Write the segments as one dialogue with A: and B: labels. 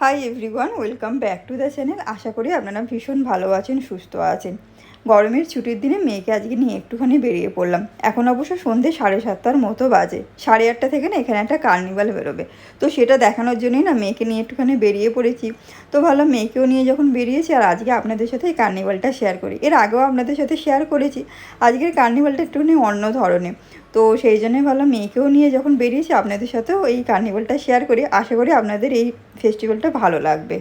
A: High everyone, welcome back to the channel. আশা করি আপনারা ভীষণ ভালো আছেন, সুস্থ আছেন। গরমের ছুটির দিনে মেয়েকে আজকে নিয়ে একটুখানি বেরিয়ে পড়লাম। এখন অবশ্য সন্ধ্যে 7:30টার মতো বাজে। 8:30 থেকে না এখানে একটা কার্নিভাল বেরোবে, তো সেটা দেখানোর জন্যই না মেয়েকে নিয়ে একটুখানি বেরিয়ে পড়েছি। তো ভাবলাম মেয়েকেও নিয়ে যখন বেরিয়েছি আর আজকে আপনাদের সাথে এই কার্নিভালটা শেয়ার করি। এর আগেও আপনাদের সাথে শেয়ার করেছি, আজকের কার্নিভালটা একটুখানি অন্য ধরনের। তো সেই জন্যই ভাবলাম মেয়েকেও নিয়ে যখন বেরিয়েছি আপনাদের সাথেও এই কার্নিভালটা শেয়ার করি। আশা করি আপনাদের এই ফেস্টিভ্যালটা ভালো লাগবে।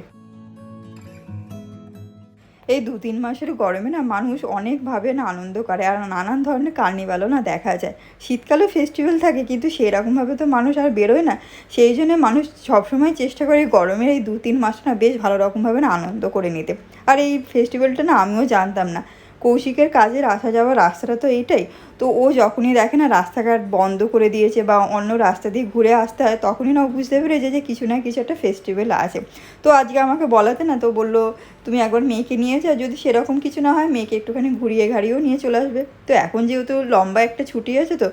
A: এই 2-3 মাসের গরমে না মানুষ অনেকভাবে না আনন্দ করে, আর নানান ধরনের কার্নিভালও না দেখা যায়। শীতকালেও ফেস্টিভ্যাল থাকে, কিন্তু সেরকমভাবে তো মানুষ আর বেরোয় না। সেই জন্য মানুষ সবসময় চেষ্টা করে গরমের এই 2-3 মাস না বেশ ভালো রকমভাবে না আনন্দ করে নিতে। আর এই ফেস্টিভ্যালটা না আমিও জানতাম না। কৌশিকের কাজের আসা যাওয়ার রাস্তাটা তো এইটাই। তো ও যখনই দেখে না রাস্তাঘাট বন্ধ করে দিয়েছে বা অন্য রাস্তা দিয়ে ঘুরে আসতে হয়, তখনই না ও বুঝতে পেরেছে যে কিছু না কিছু একটা ফেস্টিভ্যাল আছে। তো আজকে আমাকে বলাতে না, তো বললো তুমি একবার মেয়েকে নিয়ে যাও, যদি সেরকম কিছু না হয় মেয়েকে একটুখানি ঘুরিয়ে ঘাড়িয়েও নিয়ে চলে আসবে। তো এখন যেহেতু লম্বা একটা ছুটি আছে, তো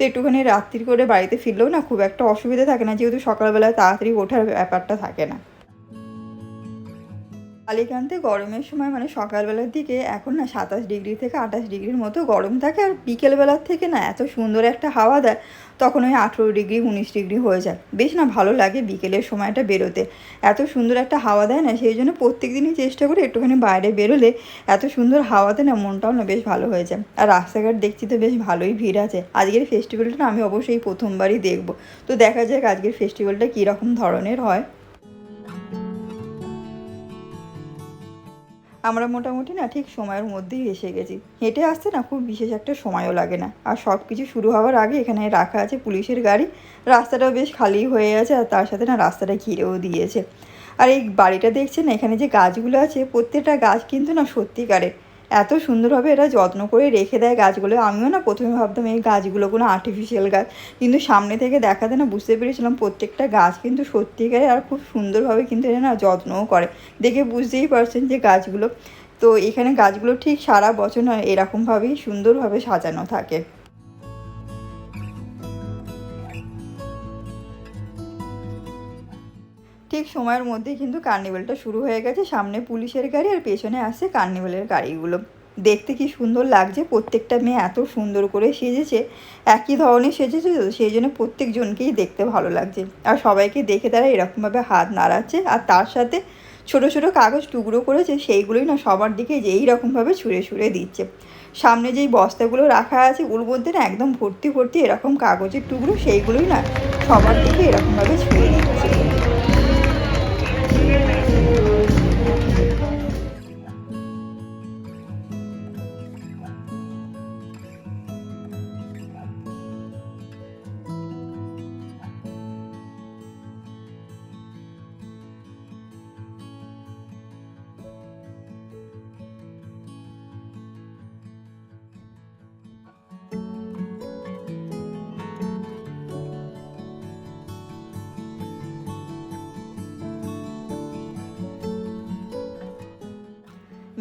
A: একটুখানি রাত্রি করে বাড়িতে ফিরলেও না খুব একটা অসুবিধা থাকে না, যেহেতু সকালবেলায় তাড়াতাড়ি ওঠার ব্যাপারটা থাকে না। আলিকান্তে গরমের সময় মানে সকালবেলার দিকে এখন না 27 ডিগ্রি থেকে 28 ডিগ্রির মতো গরম থাকে, আর বিকেলবেলার থেকে না এত সুন্দর একটা হাওয়া দেয়, তখন ওই 18 ডিগ্রি 19 ডিগ্রি হয়ে যায়। বেশ না ভালো লাগে বিকেলের সময়টা বেরোতে, এত সুন্দর একটা হাওয়া দেয় না। সেই জন্য প্রত্যেক দিনই চেষ্টা করি একটুখানি বাইরে বেরোলে এত সুন্দর হাওয়াতে না মনটাও না বেশ ভালো হয়ে যায়। আর রাস্তাঘাট দেখছি তো বেশ ভালোই ভিড় আছে। আজকের ফেস্টিভ্যালটা না আমি অবশ্যই প্রথমবারই দেখব। তো দেখা যাক আজকের ফেস্টিভ্যালটা কীরকম ধরনের হয়। আমরা মোটামুটি না ঠিক সময়ের মধ্যেই এসে গেছি। হেঁটে আসতে না খুব বিশেষ একটা সময়ও লাগে না। আর সব কিছু শুরু হওয়ার আগে এখানে রাখা আছে পুলিশের গাড়ি। রাস্তাটাও বেশ খালি হয়ে আছে, আর তার সাথে না রাস্তাটা ঘিরেও দিয়েছে। আর এই বাড়িটা দেখছেন, এখানে যে গাছগুলো আছে প্রত্যেকটা গাছ কিন্তু না সত্যিকারের এত সুন্দরভাবে এরা যত্ন করে রেখে দেয় গাছগুলো। আমিও না প্রথমে ভাবতাম এই গাছগুলো কোনো আর্টিফিশিয়াল গাছ, কিন্তু সামনে থেকে দেখাতে না বুঝতে পেরেছিলাম প্রত্যেকটা গাছ কিন্তু সত্যিকারের, আর খুব সুন্দরভাবে কিন্তু এরা না যত্নও করে। দেখে বুঝতেই পারছেন যে গাছগুলো, তো এখানে গাছগুলো ঠিক সারা বছর না এরকমভাবেই সুন্দরভাবে সাজানো থাকে। ঠিক সময়ের মধ্যেই কিন্তু কার্নিভালটা শুরু হয়ে গেছে। সামনে পুলিশের গাড়ি আর পেছনে আসছে কার্নিভালের গাড়িগুলো। দেখতে কি সুন্দর লাগছে, প্রত্যেকটা মেয়ে এত সুন্দর করে সেজেছে, একই ধরনের সেজেছে, তো সেই জন্য প্রত্যেকজনকেই দেখতে ভালো লাগছে। আর সবাইকে দেখে তারা এরকমভাবে হাত নাড়াচ্ছে, আর তার সাথে ছোট ছোট কাগজ টুকরো করেছে সেইগুলোই না সবার দিকে যে এইরকমভাবে ছুঁড়ে ছুঁড়ে দিচ্ছে। সামনে যেই বস্তাগুলো রাখা আছে ওর মধ্যে না একদম ভর্তি ভর্তি এরকম কাগজের টুকরো, সেইগুলোই না সবার দিকে এরকমভাবে ছুঁড়ে দিচ্ছে।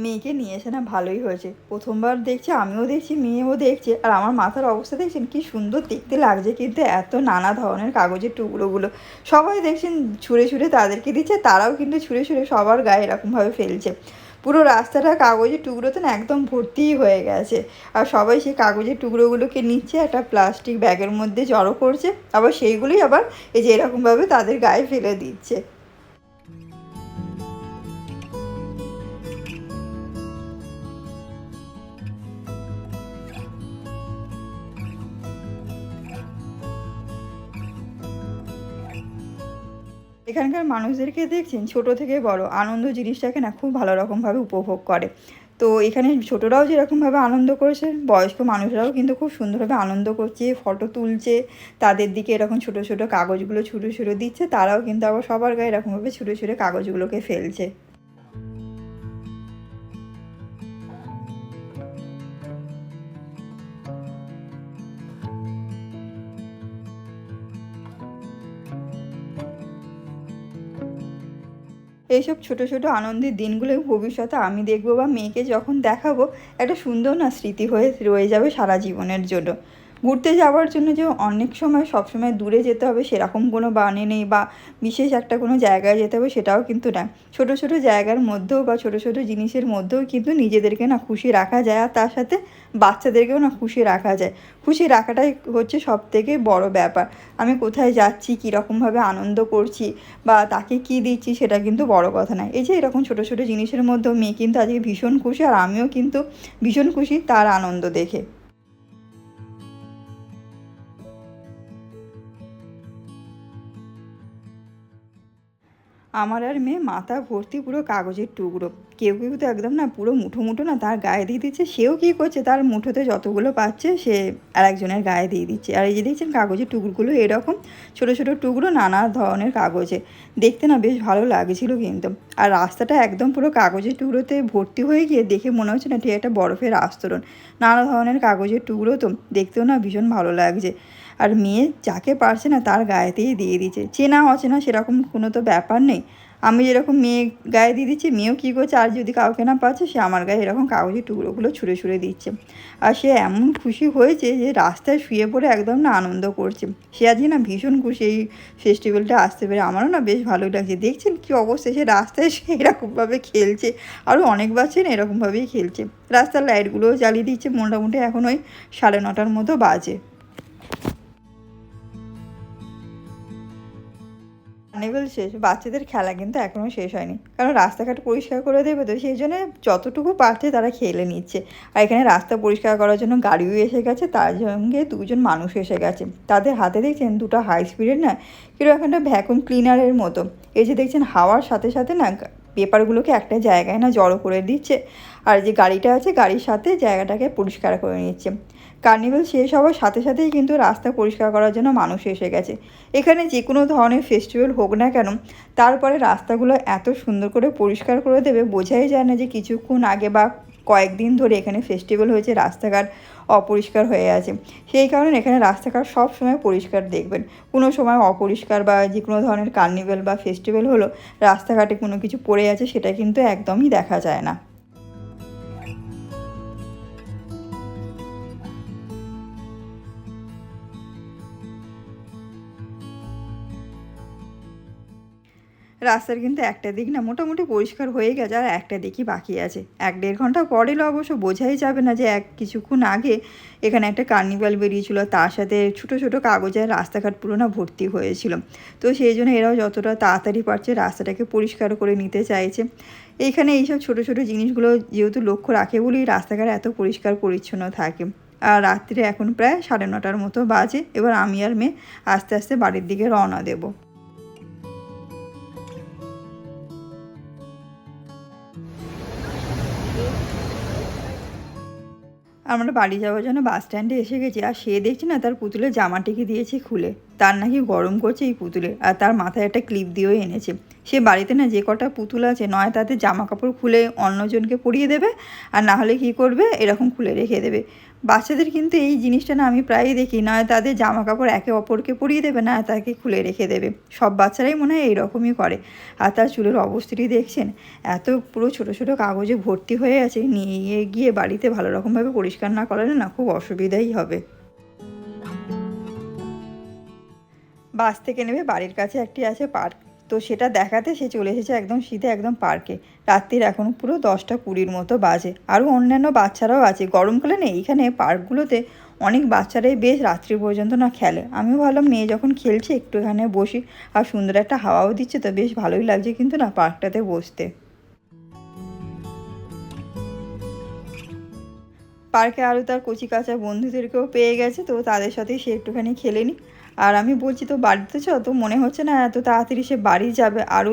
A: মেয়েকে নিয়ে এসে না ভালোই হয়েছে। প্রথমবার দেখছি, আমিও দেখছি, মেয়েও দেখছে। আর আমার মাথার অবস্থা দেখছেন কি সুন্দর দেখতে লাগছে, কিন্তু এত নানা ধরনের কাগজের টুকরোগুলো সবাই দেখছেন ছুঁড়ে ছুঁড়ে তাদেরকে দিচ্ছে, তারাও কিন্তু ছুঁড়ে ছুঁড়ে সবার গায়ে এরকমভাবে ফেলছে। পুরো রাস্তাটা কাগজের টুকরোতে না একদম ভর্তিই হয়ে গেছে। আর সবাই সেই কাগজের টুকরোগুলোকে নিচ্ছে, একটা প্লাস্টিক ব্যাগের মধ্যে জড়ো করছে, আবার সেইগুলোই আবার এই যে এরকমভাবে তাদের গায়ে ফেলে দিচ্ছে। এখানকার মানুষদেরকে দেখছেন ছোট থেকে বড় আনন্দ জিনিসটাকে না খুব ভালো রকমভাবে উপভোগ করে। তো এখানে ছোটরাও যেরকমভাবে আনন্দ করেছে, বয়স্ক মানুষরাও কিন্তু খুব সুন্দরভাবে আনন্দ করছে, ফটো তুলছে, তাদের দিকে এরকম ছোট ছোট কাগজগুলো ছুঁড়ে ছুঁড়ে দিচ্ছে, তারাও কিন্তু আবার সবার গায়ে এরকমভাবে ছুঁড়ে ছুঁড়ে কাগজগুলোকে ফেলছে। এইসব ছোট ছোট আনন্দের দিনগুলোই ভবিষ্যতে আমি দেখব বা মেয়েকে যখন দেখাবো, একটা সুন্দর না স্মৃতি হয়ে রয়ে যাবে সারা জীবনের জন্য। ঘুরতে যাওয়ার জন্য যে অনেক সময় সবসময় দূরে যেতে হবে সেরকম কোনো বানে নেই, বা বিশেষ একটা কোনো জায়গায় যেতে হবে সেটাও কিন্তু না। ছোট ছোট জায়গার মধ্যেও বা ছোট ছোট জিনিসের মধ্যেও কিন্তু নিজেদেরকে না খুশি রাখা যায়, আর তার সাথে বাচ্চাদেরকেও না খুশি রাখা যায়। খুশি রাখাটাই হচ্ছে সবথেকে বড় ব্যাপার। আমি কোথায় যাচ্ছি, কীরকমভাবে আনন্দ করছি বা তাকে কী দিচ্ছি সেটা কিন্তু বড় কথা নয়। এই যে এরকম ছোট ছোট জিনিসের মধ্যেও মেয়ে কিন্তু আজকে ভীষণ খুশি, আর আমিও কিন্তু ভীষণ খুশি তার আনন্দ দেখে। আমার আর মেয়ে মাথা ভর্তি পুরো কাগজের টুকরো। কেউ কেউ তো একদম না পুরো মুঠো মুঠো না তার গায়ে দিয়ে দিচ্ছে। সেও কী করছে, তার মুঠোতে যতগুলো পাচ্ছে সে আরেকজনের গায়ে দিয়ে দিচ্ছে। আর এই যে দেখছেন কাগজের টুকরোগুলো এরকম ছোট ছোট টুকরো নানা ধরনের কাগজে, দেখতে না বেশ ভালো লাগছিল কিন্তু। আর রাস্তাটা একদম পুরো কাগজের টুকরোতে ভর্তি হয়ে গিয়ে দেখে মনে হচ্ছে না ঠিক একটা বরফের আস্তরণ। নানা ধরনের কাগজের টুকরো তো দেখতেও না ভীষণ ভালো লাগছে। আর মেয়ে যাকে পারছে না তার গায়েতেই দিয়ে দিচ্ছে। চেনা অচেনা সেরকম কোনো তো ব্যাপার নেই। আমি যেরকম মেয়ে গায়ে দিয়ে দিচ্ছি, মেয়েও কী করছে, আর যদি কাউকে না পাচ্ছে সে আমার গায়ে এরকম কাগজের টুকরোগুলো ছুঁড়ে ছুঁড়ে দিচ্ছে। আর সে এমন খুশি হয়েছে যে রাস্তায় শুয়ে পড়ে একদম না আনন্দ করছে। সে আজকে না ভীষণ খুশি এই ফেস্টিভ্যালটা আসতে পেরে। আমারও না বেশ ভালোই লাগছে। দেখছেন কী অবস্থা, সে রাস্তায় সে এরকমভাবে খেলছে। আরও অনেক বাচ্চা না এরকমভাবেই খেলছে। রাস্তার লাইটগুলোও জ্বালিয়ে দিচ্ছে। মোটামুটি এখন ওই 9:30 মতো বাজে। কার্নিভ্যাল শেষ, বাচ্চাদের খেলা কিন্তু এখনও শেষ হয়নি, কারণ রাস্তাঘাট পরিষ্কার করে দেবে তো সেই জন্য যতটুকু পারছে তারা খেলে নিচ্ছে। আর এখানে রাস্তা পরিষ্কার করার জন্য গাড়িও এসে গেছে, তার সঙ্গে 2জন মানুষ এসে গেছে। তাদের হাতে দেখছেন দুটো হাই স্পিডের না কিরকম একটা ভ্যাকুম ক্লিনারের মতো। এই যে দেখছেন হাওয়ার সাথে সাথে না পেপারগুলোকে একটা জায়গায় না জড়ো করে দিচ্ছে, আর যে গাড়িটা আছে গাড়ির সাথে জায়গাটাকে পরিষ্কার করে নিচ্ছে। কার্নিভ্যাল শেষ হওয়ার সাথে সাথেই কিন্তু রাস্তা পরিষ্কার করার জন্য মানুষ এসে গেছে। এখানে যে কোনো ধরনের ফেস্টিভ্যাল হোক না কেন, তারপরে রাস্তাগুলো এত সুন্দর করে পরিষ্কার করে দেবে, বোঝাই যায় না যে কিছুক্ষণ আগে বা কয়েকদিন ধরে এখানে ফেস্টিভ্যাল হয়েছে, রাস্তাঘাট অপরিষ্কার হয়ে আছে। সেই কারণে এখানে রাস্তাঘাট সব সময় পরিষ্কার দেখবেন। কোনো সময় অপরিষ্কার বা যে কোনো ধরনের কার্নিভ্যাল বা ফেস্টিভ্যাল হলো রাস্তাঘাটে কোনো কিছু পড়ে আছে সেটা কিন্তু একদমই দেখা যায় না। রাস্তার কিন্তু একটা দিক না মোটামুটি পরিষ্কার হয়ে গেছে, আর একটা দিকই বাকি আছে। 1-1.5 ঘন্টা পর এলে অবশ্য বোঝাই যাবে না যে কিছুক্ষণ আগে এখানে একটা কার্নিভাল বেরিয়েছিল, তার সাথে ছোটো ছোটো কাগজের রাস্তাঘাট পুরো না ভর্তি হয়েছিল। তো সেই জন্য এরাও যতটা তাড়াতাড়ি পারছে রাস্তাটাকে পরিষ্কার করে নিতে চাইছে। এইখানে এইসব ছোটো ছোটো জিনিসগুলো যেহেতু লক্ষ্য রাখে বলেই রাস্তাঘাট এত পরিষ্কার পরিচ্ছন্ন থাকে। আর রাত্রে এখন প্রায় 9:30 মতো বাজে। এবার আমি আর মেয়ে আস্তে আস্তে বাড়ির দিকে রওনা দেবো। আমরা বাড়ি যাওয়ার জন্য বাস স্ট্যান্ডে এসে গেছি, আর সে দেখছি না তার পুতুলের জামাটিকে দিয়েছে খুলে। তার নাকি গরম করছে এই পুতুলে, আর তার মাথায় একটা ক্লিপ দিয়েও এনেছে। সে বাড়িতে না যে কটা পুতুল আছে নয় তাদের জামা কাপড় খুলে অন্যজনকে পরিয়ে দেবে, আর না হলে কী করবে এরকম খুলে রেখে দেবে। বাচ্চাদের কিন্তু এই জিনিসটা না আমি প্রায়ই দেখি, নয় তাদের জামা কাপড় একে অপরকে পরিয়ে দেবে, না তাকে খুলে রেখে দেবে। সব বাচ্চারাই মনে হয় এইরকমই করে। আর তার চুলের অবস্থাটি দেখছেন, এত পুরো ছোটো ছোটো কাগজে ভর্তি হয়ে আছে, নিয়ে গিয়ে বাড়িতে ভালো রকমভাবে পরিষ্কার না করালে না খুব অসুবিধাই হবে। বাস থেকে নেমে বাড়ির কাছে একটি আছে পার্ক, তো সেটা দেখাতে সে চলে এসেছে একদম সিধে একদম পার্কে। রাত্রির এখন পুরো 10টা 20 মতো বাজে। আরও অন্যান্য বাচ্চারাও আছে। গরমকালে না এইখানে পার্কগুলোতে অনেক বাচ্চারাই বেশ রাত্রি পর্যন্ত না খেলে। আমিও ভাবলাম মেয়ে যখন খেলছে একটু এখানে বসি, আর সুন্দর একটা হাওয়াও দিচ্ছে তো বেশ ভালোই লাগছে কিন্তু না পার্কটাতে বসতে। পার্কে আরও তার কচি কাঁচা বন্ধুদেরকেও পেয়ে গেছে, তো তাদের সাথেই সে একটুখানি খেলে নি। আর আমি বলছি তো বাড়িতে চ, তো মনে হচ্ছে না এত তাড়াতাড়ি সে বাড়ি যাবে। আরও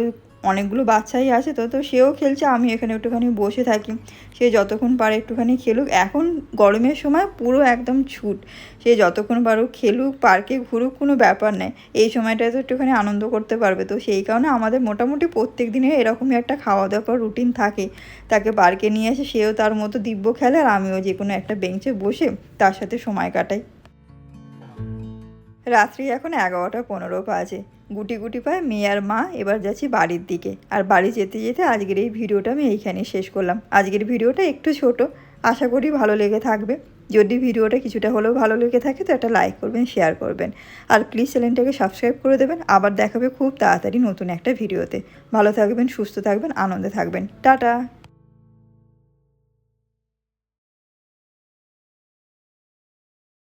A: অনেকগুলো বাচ্চাই আছে, তো তো সেও খেলছে, আমি এখানে একটুখানি বসে থাকি। সে যতক্ষণ পারে একটুখানি খেলুক। এখন গরমের সময় পুরো একদম ছুট, সে যতক্ষণ পারুক খেলুক, পার্কে ঘুরুক, কোনো ব্যাপার নেই। এই সময়টায় তো একটুখানি আনন্দ করতে পারবে। তো সেই কারণে আমাদের মোটামুটি প্রত্যেক দিনে এরকমই একটা খাওয়া দাওয়ার রুটিন থাকে। তাকে পার্কে নিয়ে এসে সেও তার মতো দিব্য খেলে, আর আমিও যে কোনো একটা বেঞ্চে বসে তার সাথে সময় কাটাই। রাত্রি এখন 11টা 15 বাজে। গুটি গুটি পায়ে মেয়ে আর মা এবার যাচ্ছি বাড়ির দিকে। আর বাড়ি যেতে যেতে আজকের এই ভিডিওটা আমি এইখানে শেষ করলাম। আজকের ভিডিওটা একটু ছোট, আশা করি ভালো লেগে থাকবে। যদি ভিডিওটা কিছুটা হলেও ভালো লেগে থাকে তো একটা লাইক করবেন, শেয়ার করবেন, আর প্লিজ চ্যানেলটাকে সাবস্ক্রাইব করে দেবেন। আবার দেখাবে খুব তাড়াতাড়ি নতুন একটা ভিডিওতে। ভালো থাকবেন, সুস্থ থাকবেন, আনন্দে থাকবেন। টাটা।